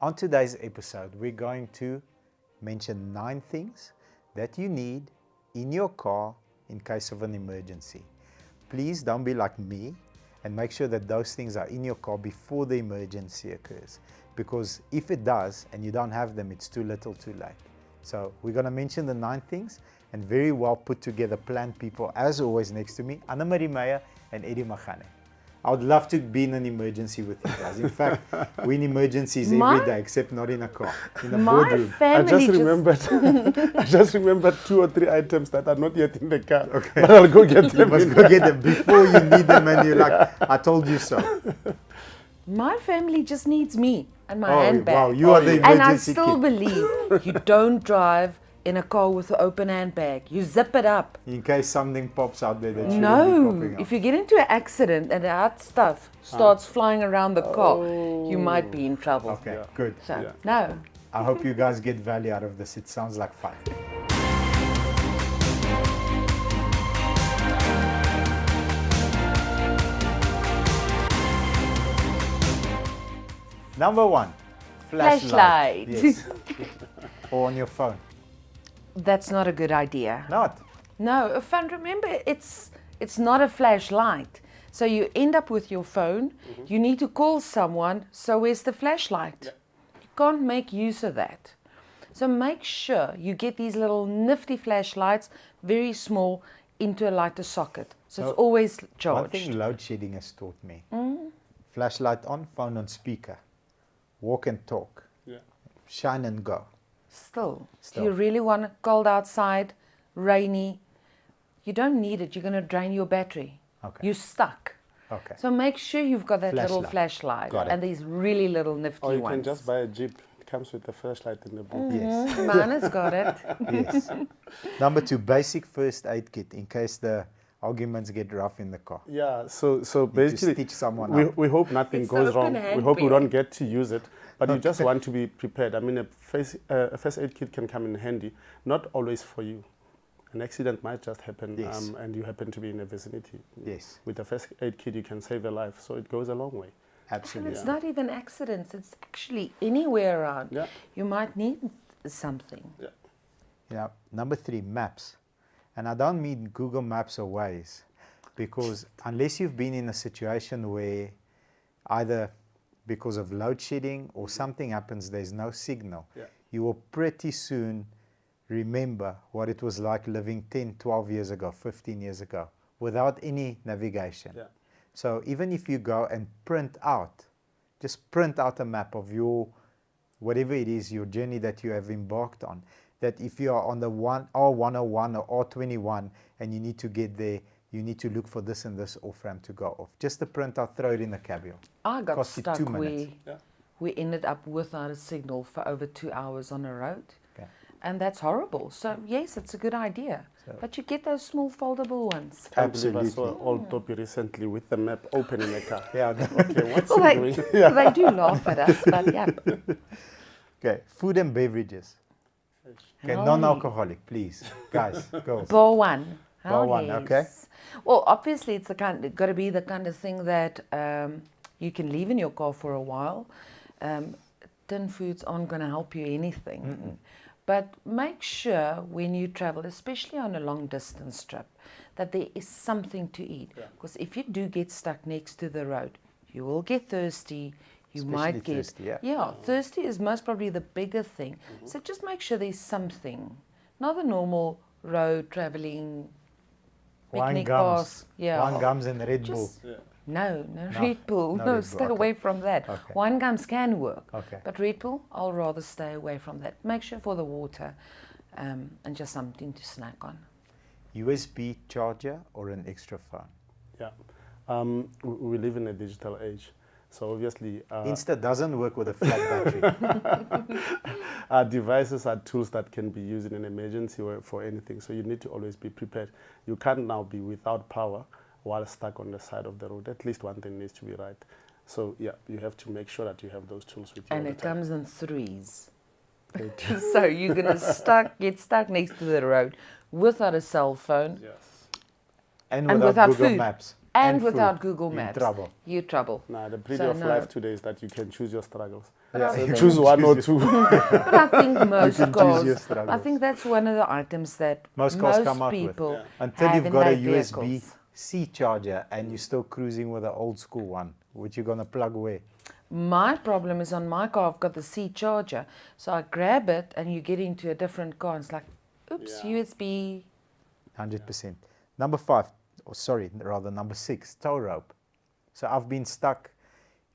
On today's episode, we're going to mention 9 things that you need in your car in case of an emergency. Please don't be like me and make sure that those things are in your car before the emergency occurs. Because if it does and you don't have them, it's too little too late. So we're going to mention the 9 things and very well put together planned people, as always, next to me, Anna-Marie Meyer and Eddie Magane. I would love to be in an emergency with you guys. In fact, we're in emergencies every day, except not in a car, in a boardroom. I just remembered 2 or 3 items that are not yet in the car. Okay. But I'll go get them. You must go get them before you need them and you're like, I told you so. My family just needs me and my handbag. Wow, you are the emergency And I still kid. believe you don't drive in a car with an open handbag. You zip it up. In case something pops out there that shouldn't be No, popping if up. you get into an accident and that stuff starts flying around the car, you might be in trouble. Okay, good. So, no. I hope you guys get value out of this. It sounds like fun. Number 1, flashlight. Yes. Or on your phone. That's not a good idea. Not. No, a phone, remember, it's not a flashlight. So you end up with your phone, you need to call someone, so where's the flashlight? Yeah. You can't make use of that. So make sure you get these little nifty flashlights, very small, into a lighter socket. So it's always One charged. thing load shedding has taught me. Flashlight on, phone on speaker. Walk and talk. Yeah. Shine and go. Still, Still. you really want it cold outside, rainy, you don't need it. You're going to drain your battery. Okay. You're stuck. Okay. So make sure you've got that little flashlight Got it. and these really little nifty Or you ones. can just buy a Jeep. It comes with a flashlight in the boot. Yes. Mine has got it. Yes. Number 2, basic first aid kit in case the arguments get rough in the car. Yeah, so To basically, stitch someone up. we hope nothing It's goes the open wrong. We hope we handbag. don't get to use it, but you just want to be prepared. I mean, a first aid kit can come in handy, not always for you. An accident might just happen, Yes. and you happen to be in a vicinity. Yes. With a first aid kit, you can save a life, so it goes a long way. And Absolutely. it's not even accidents, it's actually anywhere around. Yeah. You might need something. Yeah. Yeah. Number 3, maps. And I don't mean Google Maps or Waze, because unless you've been in a situation where either because of load shedding or something happens, there's no signal, Yeah. you will pretty soon remember what it was like living 10, 12 years ago, 15 years ago, without any navigation. Yeah. So even if you go and just print out a map of your, whatever it is, your journey that you have embarked on, that if you are on the R101 or R21 and you need to get there, you need to look for this and this off ramp to go off. Just a print out, throw it in the cabio. I got Cost you stuck 2 minutes. Yeah. we ended up without a signal for over 2 hours on a road. Okay. And that's horrible. So yes, it's a good idea. But you get those small foldable ones. Can't believe I Absolutely. saw old Topi recently with the map open in the car. Yeah. Okay, what's Well, he doing? they do laugh at us, but yeah. Okay. Food and beverages. Okay. Oh. Non-alcoholic, please, guys, girls. Bar one. Bar one, okay. Well, obviously, it's got to be the kind of thing that you can leave in your car for a while. Tin foods aren't going to help you anything. But make sure when you travel, especially on a long distance trip, that there is something to eat. Because if you do get stuck next to the road, you will get thirsty. You Especially might get thirsty, yeah. Thirsty is most probably the bigger thing. So just make sure there's something, not the normal road traveling Wine picnic gums. bars. Yeah. Wine gums and Red Bull. Just- No, Red Bull. no No, Red Bull, stay okay. away from that. Okay. Wine gums can work. Okay. But Red Bull, I'll rather stay away from that. Make sure for the water and just something to snack on. USB charger or an extra phone. Yeah. We live in a digital age. So obviously, Insta doesn't work with a flat battery. our devices are tools that can be used in an emergency or for anything. So you need to always be prepared. You can't now be without power while stuck on the side of the road. At least one thing needs to be right. So yeah, you have to make sure that you have those tools with you. And all it the time. comes in threes. So you're going to get stuck next to the road without a cell phone Yes. And And without without Google food. Maps. and food. without Google You're in Maps. trouble. You're trouble. Now the beauty So of no. life today is that you can choose your struggles. But Yeah, I you think- Choose one or two. But I think most can choose your cars, I struggles. think that's one of the items that Most cars come out with. people Until have you've in got a their vehicles. USB-C charger and you're still cruising with an old school one, which you're going to plug away. My problem is on my car, I've got the C charger. So I grab it and you get into a different car. And it's like, oops, Yeah. USB. 100%. Number 5, or sorry, rather number 6, tow rope. So I've been stuck.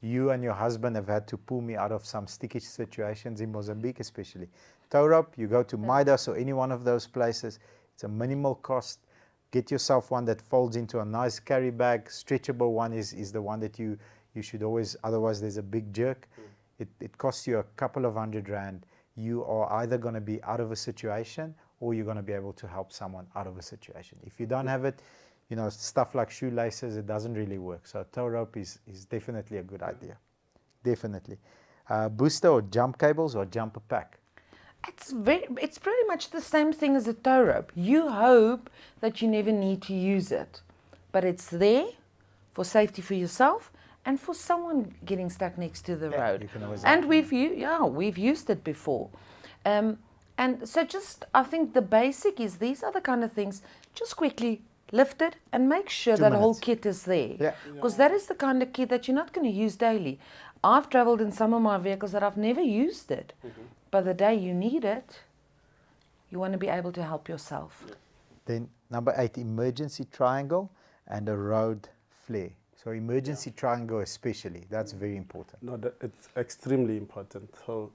You and your husband have had to pull me out of some sticky situations in Mozambique especially. Tow rope, you go to Midas or any one of those places. It's a minimal cost. Get yourself one that folds into a nice carry bag. Stretchable one is the one that you should always, otherwise there's a big jerk. It costs you a couple of $100. You are either going to be out of a situation or you're going to be able to help someone out of a situation. If you don't have it, you know, stuff like shoelaces, it doesn't really work. So tow rope is definitely a good idea. Definitely. Booster or jump cables or jumper pack. It's pretty much the same thing as a tow rope. You hope that you never need to use it, but it's there for safety for yourself and for someone getting stuck next to the road. you can always And we've used it before. And so I think the basic is these are the kind of things, just quickly lift it and make sure 2 that whole minutes. kit is there. Yeah. Because that is the kind of kit that you're not going to use daily. I've traveled in some of my vehicles that I've never used it. But the day you need it, you want to be able to help yourself. Then number 8, emergency triangle and a road flare. So emergency triangle especially, that's very important. No, it's extremely important. So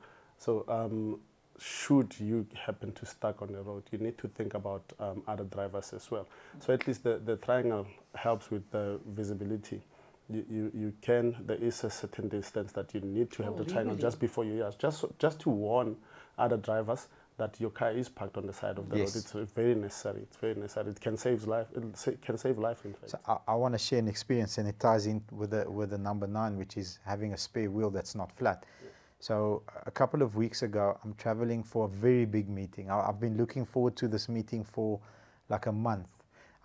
should you happen to stuck on the road, you need to think about other drivers as well. So at least the triangle helps with the visibility. There is a certain distance that you need to have the triangle just before you, just to warn other drivers that your car is parked on the side of the road. It's very necessary. It's very necessary. It can save life. It can save life, in fact. So I want to share an experience, and it ties in with the number 9, which is having a spare wheel that's not flat. So a couple of weeks ago, I'm traveling for a very big meeting. I've been looking forward to this meeting for like a month.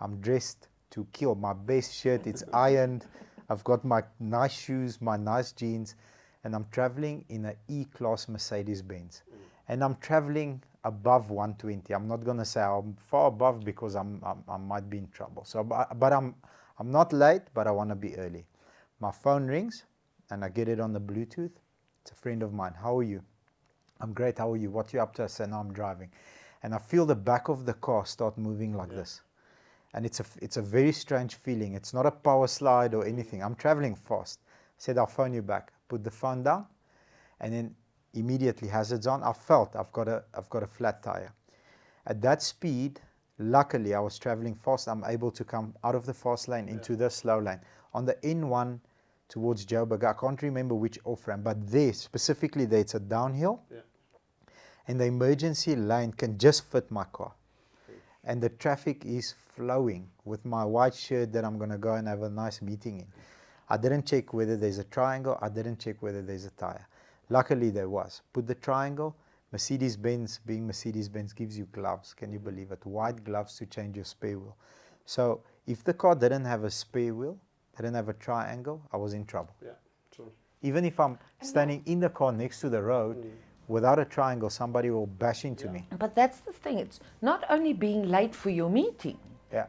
I'm dressed to kill. My best shirt, it's ironed. I've got my nice shoes, my nice jeans, and I'm traveling in an E-Class Mercedes-Benz. And I'm traveling above 120. I'm not going to say I'm far above because I might be in trouble. So, but I'm not late, but I want to be early. My phone rings, and I get it on the Bluetooth. It's a friend of mine. How are you? I'm great. How are you? What you up to? I say, no, I'm driving. And I feel the back of the car start moving like this. And it's a very strange feeling. It's not a power slide or anything. I'm traveling fast. I said, I'll phone you back. Put the phone down, and then immediately hazards on. I felt I've got a flat tire. At that speed, luckily I was traveling fast. I'm able to come out of the fast lane into the slow lane. On the N1 towards Joburg, I can't remember which off-ramp, but there, specifically there, it's a downhill. Yeah. And the emergency lane can just fit my car. And the traffic is flowing with my white shirt that I'm going to go and have a nice meeting in. I didn't check whether there's a triangle. I didn't check whether there's a tire. Luckily there was. Put the triangle. Mercedes-Benz, being Mercedes-Benz, gives you gloves. Can you believe it? White gloves to change your spare wheel. So if the car didn't have a spare wheel, didn't have a triangle, I was in trouble. Yeah, true. Even if I'm standing in the car next to the road, without a triangle, somebody will bash into me. But that's the thing. It's not only being late for your meeting. Yeah,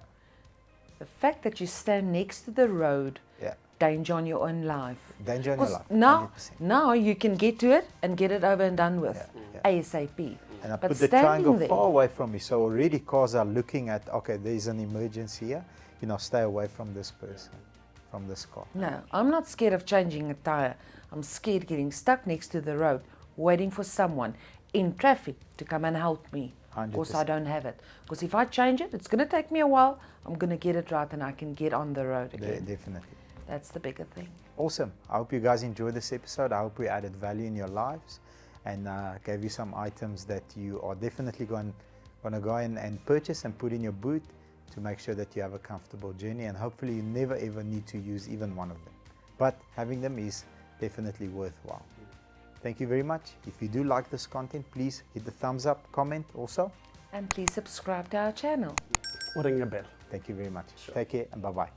The fact that you stand next to the road, yeah. danger on your own life. Danger in your 'Cause life. now, 100%. now you can get to it and get it over and done with ASAP. And I But put the standing triangle there- far away from me, so already cars are looking at, okay, there's an emergency here. You know, stay away from this person, from this car. No, I'm not scared of changing a tire. I'm scared getting stuck next to the road, waiting for someone in traffic to come and help me. Because I 100%. don't have it. Because if I change it, it's going to take me a while. I'm going to get it right and I can get on the road again. Definitely. That's the bigger thing. Awesome. I hope you guys enjoyed this episode. I hope we added value in your lives and gave you some items that you are definitely going to go in and purchase and put in your boot to make sure that you have a comfortable journey, and hopefully you never ever need to use even one of them. But having them is definitely worthwhile. Thank you very much. If you do like this content, please hit the thumbs up, comment also. And please subscribe to our channel. Ring a bell. Thank you very much. Take care and bye-bye.